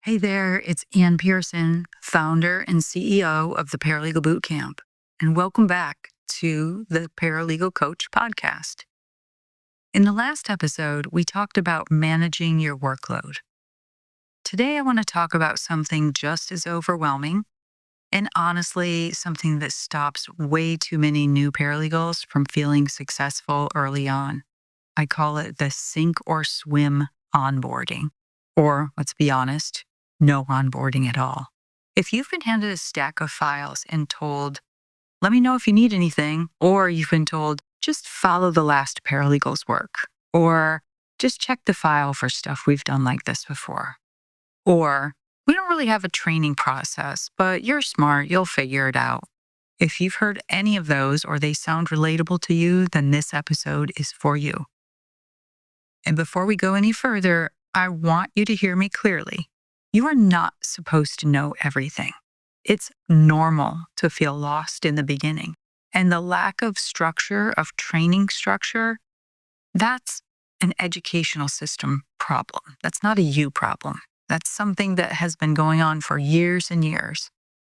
Hey there, it's Pearson, founder and CEO of the Paralegal Bootcamp, and welcome back to the Paralegal Coach podcast. In the last episode, we talked about managing your workload. Today, I want to talk about something just as overwhelming and honestly, something that stops way too many new paralegals from feeling successful early on. I call it the sink or swim onboarding, or let's be honest, no onboarding at all. If you've been handed a stack of files and told, let me know if you need anything, or you've been told, just follow the last paralegal's work, or just check the file for stuff we've done like this before, or we don't really have a training process, but you're smart, you'll figure it out. If you've heard any of those or they sound relatable to you, then this episode is for you. And before we go any further, I want you to hear me clearly. You are not supposed to know everything. It's normal to feel lost in the beginning. And the lack of structure, of training structure, that's an educational system problem. That's not a you problem. That's something that has been going on for years and years.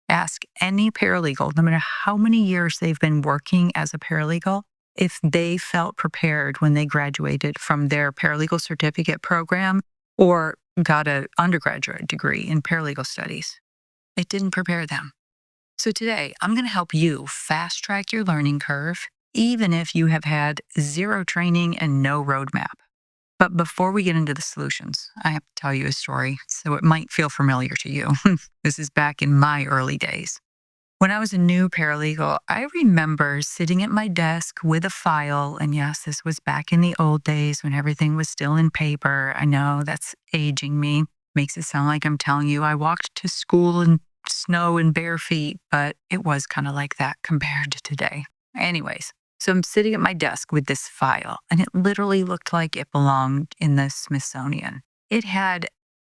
Ask any paralegal, no matter how many years they've been working as a paralegal, if they felt prepared when they graduated from their paralegal certificate program or got an undergraduate degree in paralegal studies. It didn't prepare them. So today, I'm going to help you fast track your learning curve, even if you have had zero training and no roadmap. But before we get into the solutions, I have to tell you a story, so it might feel familiar to you. This is back in my early days. When I was a new paralegal, I remember sitting at my desk with a file, and yes, this was back in the old days when everything was still in paper. I know that's aging me. Makes it sound like I'm telling you I walked to school in snow and bare feet, but it was kind of like that compared to today. Anyways, so I'm sitting at my desk with this file, and it literally looked like it belonged in the Smithsonian. It had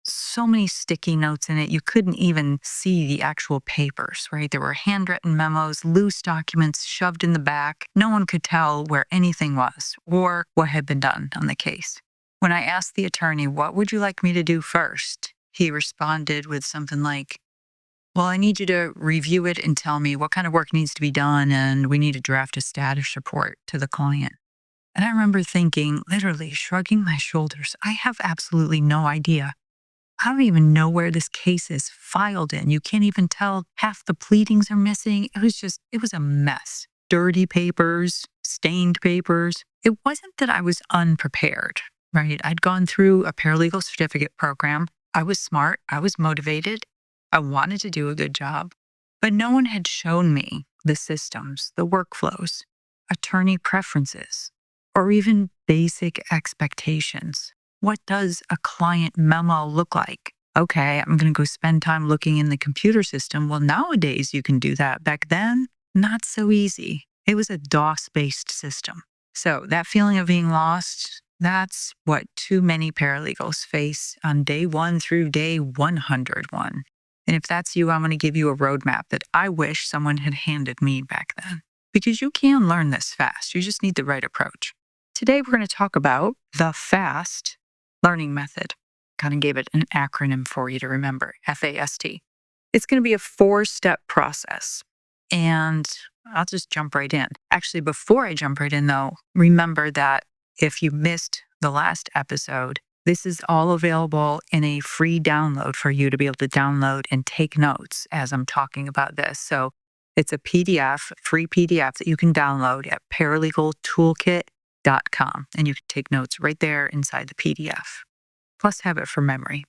so many sticky notes in it, you couldn't even see the actual papers, right? There were handwritten memos, loose documents shoved in the back. No one could tell where anything was or what had been done on the case. When I asked the attorney, what would you like me to do first? He responded with something like, well, I need you to review it and tell me what kind of work needs to be done, and we need to draft a status report to the client. And I remember thinking, literally shrugging my shoulders, I have absolutely no idea. I don't even know where this case is filed in. You can't even tell half the pleadings are missing. It was a mess. Dirty papers, stained papers. It wasn't that I was unprepared, right? I'd gone through a paralegal certificate program. I was smart. I was motivated. I wanted to do a good job. But no one had shown me the systems, the workflows, attorney preferences, or even basic expectations. What does a client memo look like? Okay, I'm going to go spend time looking in the computer system. Well, nowadays you can do that. Back then, not so easy. It was a DOS-based system. So that feeling of being lost, that's what too many paralegals face on day 1 through day 101. And if that's you, I'm going to give you a roadmap that I wish someone had handed me back then. Because you can learn this fast. You just need the right approach. Today, we're going to talk about the FAST learning method. Kind of gave it an acronym for you to remember, FAST. It's going to be a 4-step process. And I'll just jump right in. Actually, before I jump right in, though, remember that if you missed the last episode, this is all available in a free download for you to be able to download and take notes as I'm talking about this. So it's a PDF, free PDF that you can download at paralegaltoolkit.com, and you can take notes right there inside the PDF, plus have it for memory.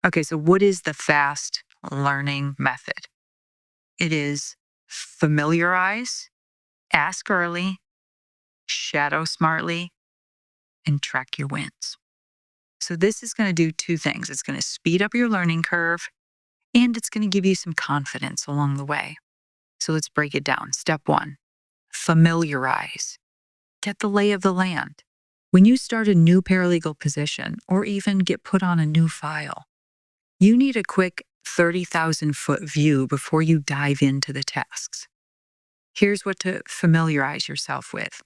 Okay, so what is the FAST learning method? It is familiarize, ask early, shadow smartly, and track your wins. So this is going to do 2 things. It's going to speed up your learning curve, and it's going to give you some confidence along the way. So let's break it down. Step 1, familiarize. Get the lay of the land. When you start a new paralegal position or even get put on a new file, you need a quick 30,000-foot view before you dive into the tasks. Here's what to familiarize yourself with.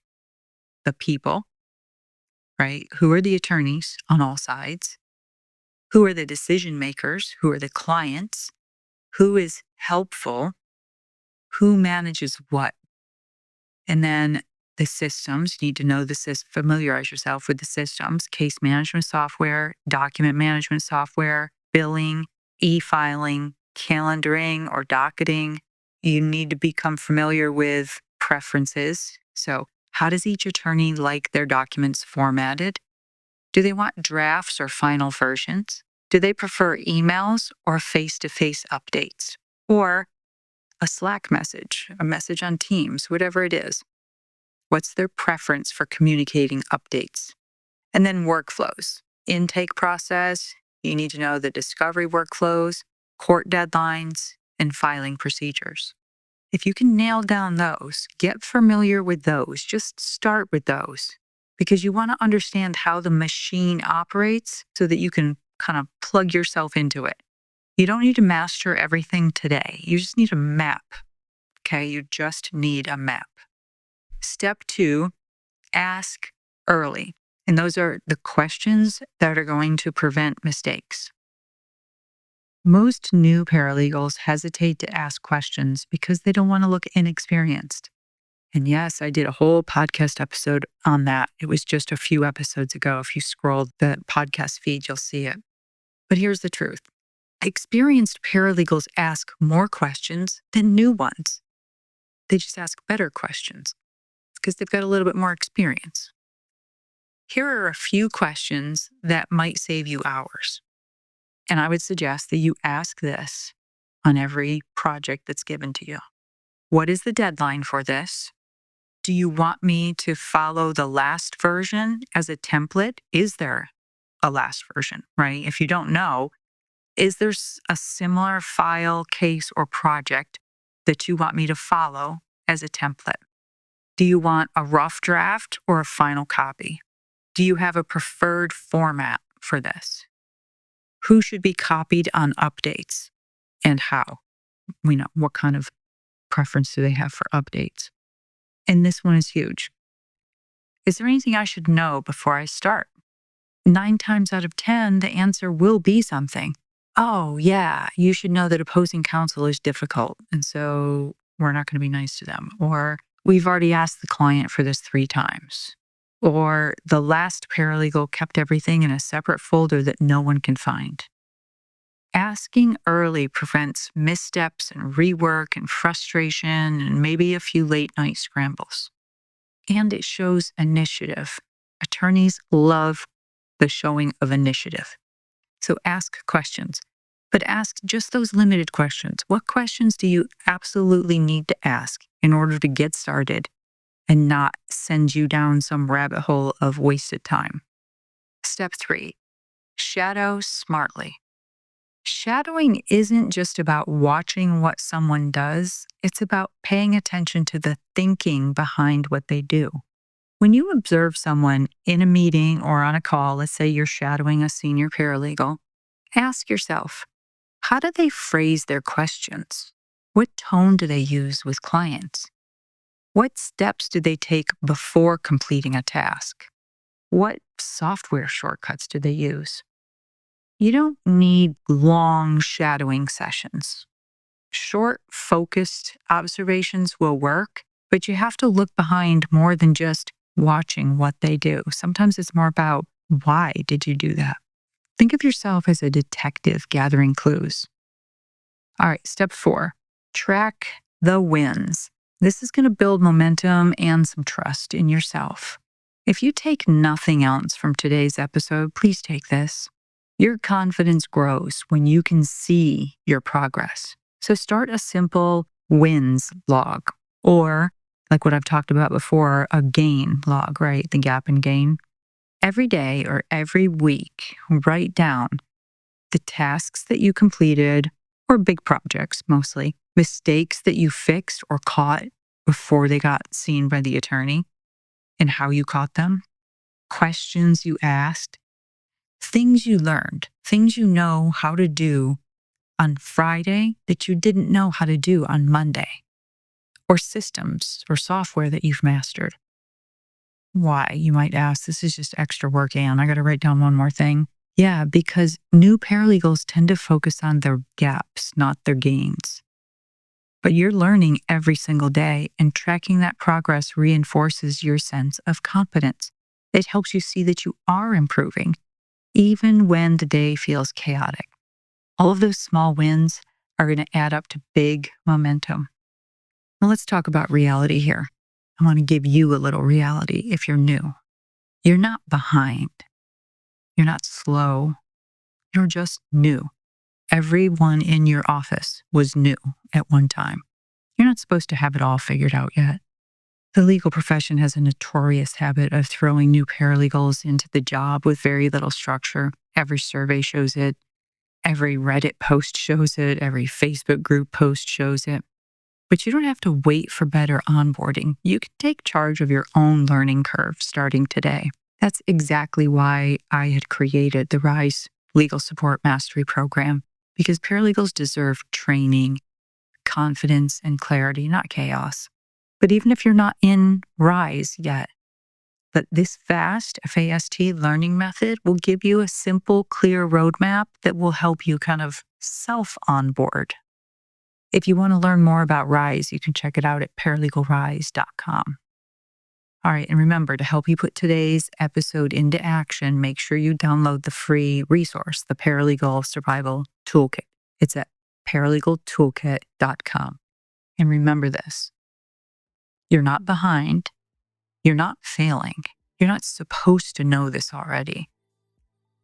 The people, right? Who are the attorneys on all sides? Who are the decision makers? Who are the clients? Who is helpful? Who manages what? And then the systems, you need to know familiarize yourself with the systems, case management software, document management software, billing, e-filing, calendaring or docketing. You need to become familiar with preferences. So how does each attorney like their documents formatted? Do they want drafts or final versions? Do they prefer emails or face-to-face updates? Or a Slack message, a message on Teams, whatever it is? What's their preference for communicating updates? And then workflows, intake process. You need to know the discovery workflows, court deadlines, and filing procedures. If you can nail down those, get familiar with those, just start with those because you want to understand how the machine operates so that you can kind of plug yourself into it. You don't need to master everything today. You just need a map. Okay, you just need a map. Step 2, ask early. And those are the questions that are going to prevent mistakes. Most new paralegals hesitate to ask questions because they don't want to look inexperienced. And yes, I did a whole podcast episode on that. It was just a few episodes ago. If you scroll the podcast feed, you'll see it. But here's the truth. Experienced paralegals ask more questions than new ones. They just ask better questions because they've got a little bit more experience. Here are a few questions that might save you hours. And I would suggest that you ask this on every project that's given to you. What is the deadline for this? Do you want me to follow the last version as a template? Is there a last version, right? If you don't know, is there a similar file, case, or project that you want me to follow as a template? Do you want a rough draft or a final copy? Do you have a preferred format for this? Who should be copied on updates and how? We know what kind of preference do they have for updates? And this one is huge. Is there anything I should know before I start? 9 times out of 10, the answer will be something. Oh, yeah, you should know that opposing counsel is difficult, and so we're not going to be nice to them. Or we've already asked the client for this 3 times. Or the last paralegal kept everything in a separate folder that no one can find. Asking early prevents missteps and rework and frustration and maybe a few late night scrambles. And it shows initiative. Attorneys love the showing of initiative. So ask questions, but ask just those limited questions. What questions do you absolutely need to ask in order to get started and not send you down some rabbit hole of wasted time? Step 3, shadow smartly. Shadowing isn't just about watching what someone does, it's about paying attention to the thinking behind what they do. When you observe someone in a meeting or on a call, let's say you're shadowing a senior paralegal, ask yourself, how do they phrase their questions? What tone do they use with clients? What steps do they take before completing a task? What software shortcuts do they use? You don't need long shadowing sessions. Short, focused observations will work, but you have to look behind more than just watching what they do. Sometimes it's more about why did you do that? Think of yourself as a detective gathering clues. All right, step 4, track the wins. This is going to build momentum and some trust in yourself. If you take nothing else from today's episode, please take this. Your confidence grows when you can see your progress. So start a simple wins log, or like what I've talked about before, a gain log, right? The gap and gain. Every day or every week, write down the tasks that you completed, or big projects mostly, mistakes that you fixed or caught before they got seen by the attorney, and how you caught them, questions you asked, things you learned, things you know how to do on Friday that you didn't know how to do on Monday, or systems or software that you've mastered. Why, you might ask, this is just extra work, Anne. I got to write down one more thing. Yeah, because new paralegals tend to focus on their gaps, not their gains. But you're learning every single day, and tracking that progress reinforces your sense of confidence. It helps you see that you are improving, even when the day feels chaotic. All of those small wins are going to add up to big momentum. Now, let's talk about reality here. I want to give you a little reality if you're new. You're not behind. You're not slow. You're just new. Everyone in your office was new at one time. You're not supposed to have it all figured out yet. The legal profession has a notorious habit of throwing new paralegals into the job with very little structure. Every survey shows it. Every Reddit post shows it. Every Facebook group post shows it. But you don't have to wait for better onboarding. You can take charge of your own learning curve starting today. That's exactly why I had created the Rise Legal Support Mastery Program, because paralegals deserve training, confidence, and clarity, not chaos. But even if you're not in Rise yet, but this FAST learning method will give you a simple, clear roadmap that will help you kind of self-onboard. If you want to learn more about Rise, you can check it out at paralegalrise.com. All right, and remember, to help you put today's episode into action, make sure you download the free resource, the Paralegal Survival Toolkit. It's at paralegaltoolkit.com. And remember this: you're not behind. You're not failing. You're not supposed to know this already.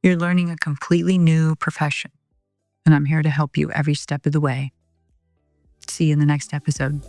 You're learning a completely new profession, and I'm here to help you every step of the way. See you in the next episode.